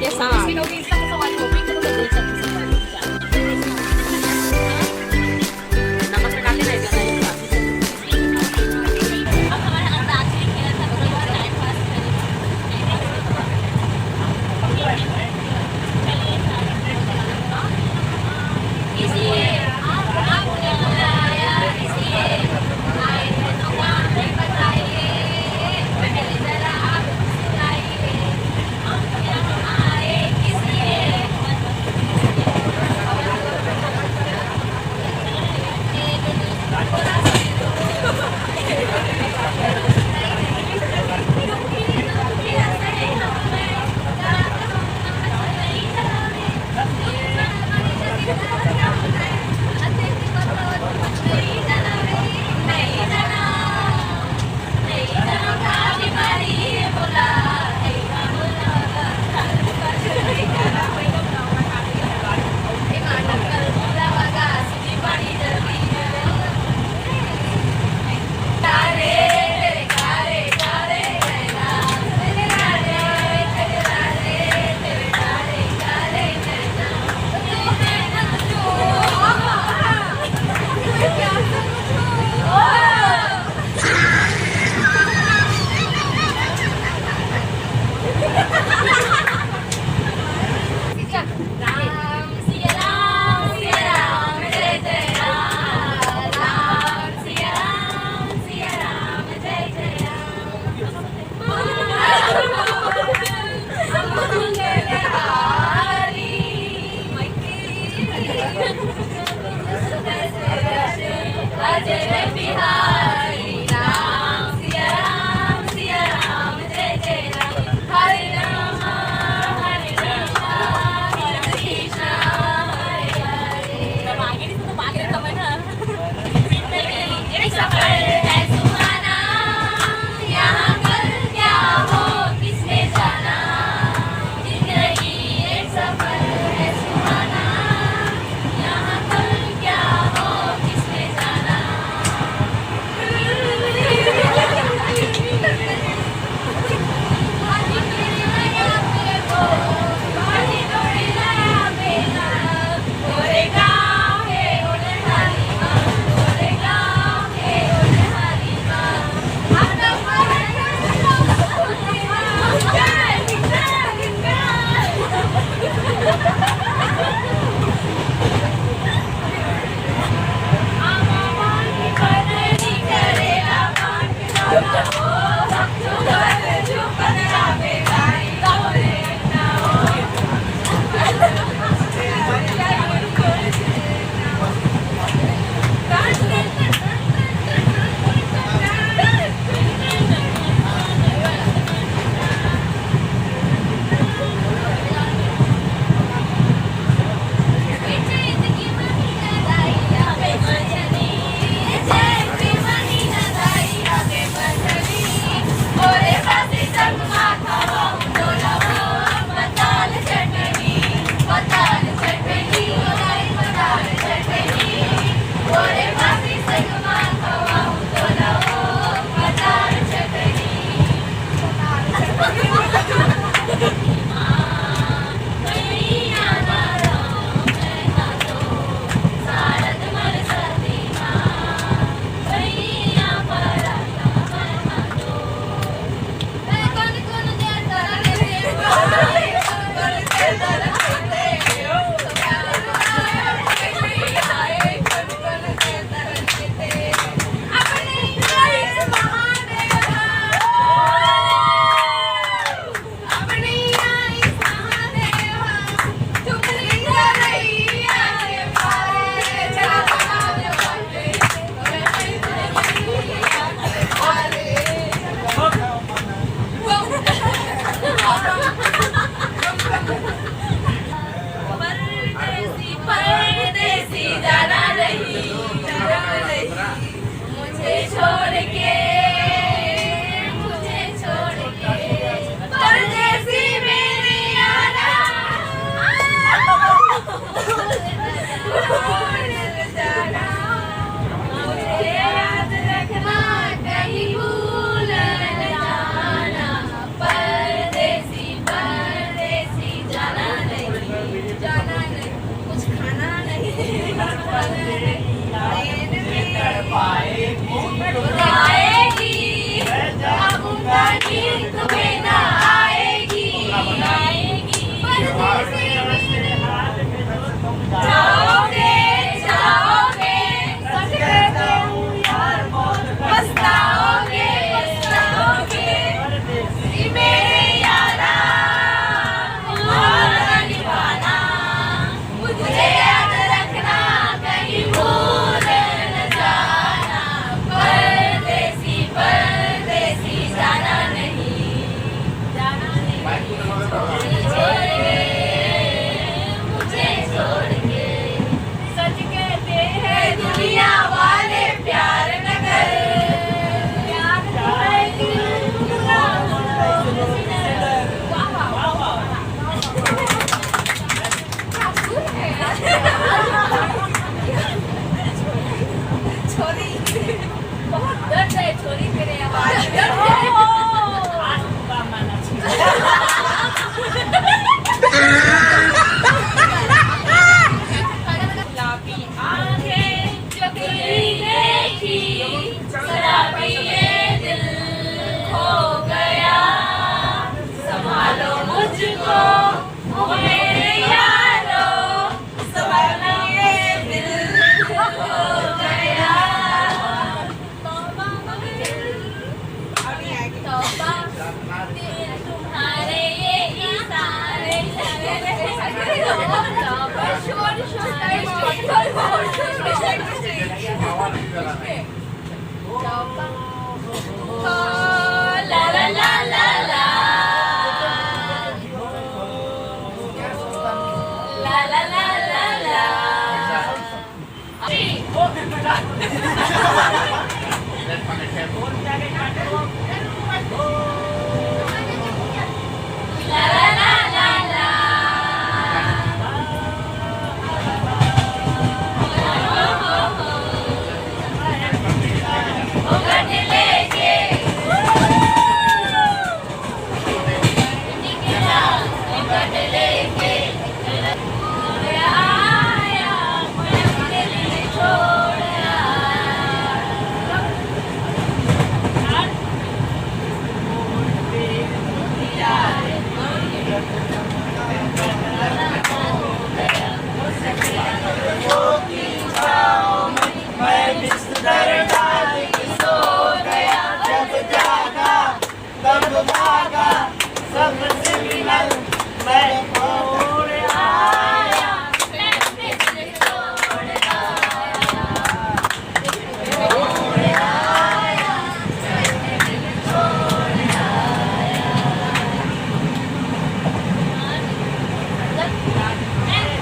के साथ। नमक में डाले रहेगा ना एक बार।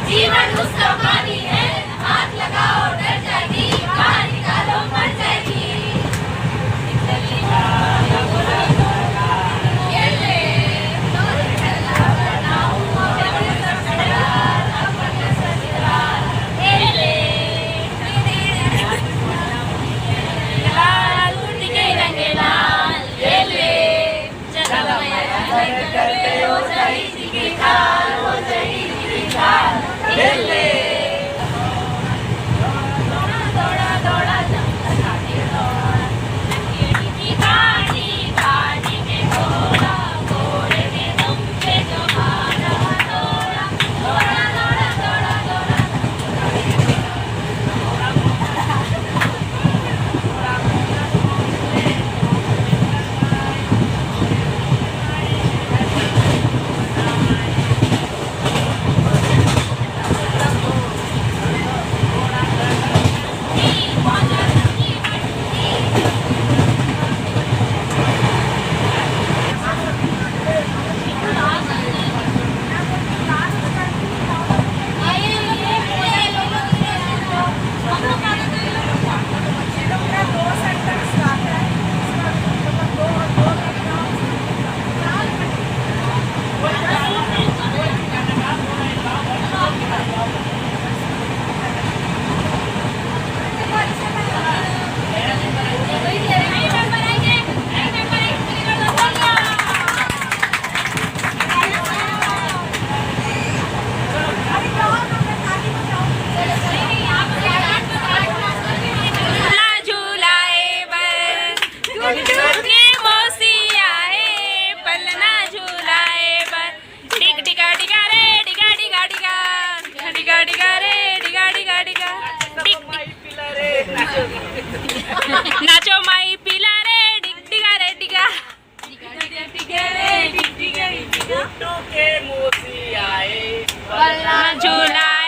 जीवन उसका पानी है, हाथ लगाओ डर जाएगी, बाहर निकालो मर जाएगी। नाचो माई पिला रे डिगा रे डिगा के मोसी आए पलना झूलाए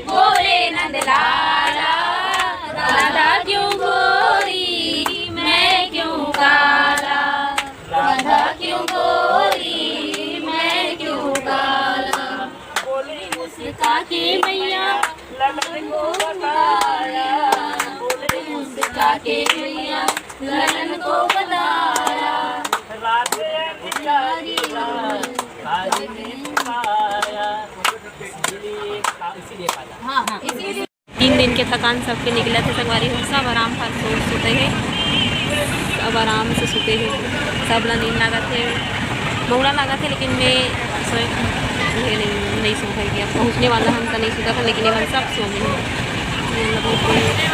बोले नंदलाला, राधा क्यों गोरी मैं क्यों काला, राधा क्यों गोरी मैं क्यों काला, बोली मुस्का के मैया ललन को बताया, मुस्का के मैया ललन को बताया, राधे बिचारी आज ने पाया, इसीलिए पाया। हाँ इसीलिए 3 दिन के थकान सबके निकले थे संगवारी हो, सब आराम पर सोते हैं, सब आराम से सोते हैं, सब ला नींद लगा थे, बहुड़ा लगा थे, लेकिन मैं सोए नहीं सो गया। पहुँचने वाला हम तो नहीं सोता था, लेकिन हम सब सो गए। पहुँचने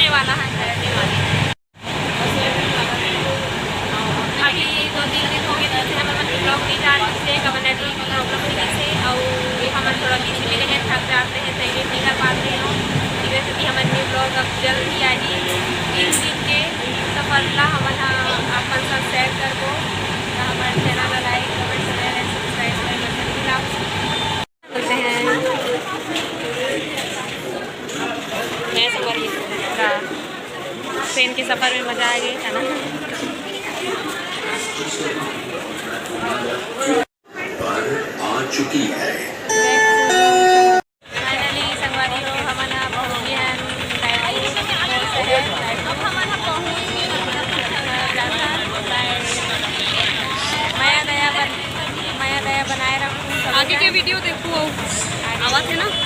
वाला है अभी 2-3 दिन हो गए थे हमारे ब्लॉग नहीं जा रही से कम्युनिटी प्रॉब्लम की वजह से, और हम थोड़ा बिजी मिले हैं, थक जाते हैं, तैयारी नहीं कर पाते हैं, इस वजह से हमारे ब्लॉग अब जल्दी आई 3 दिन के सफलता हमारा अपन सब शेयर कर दो हमारे आवत है ना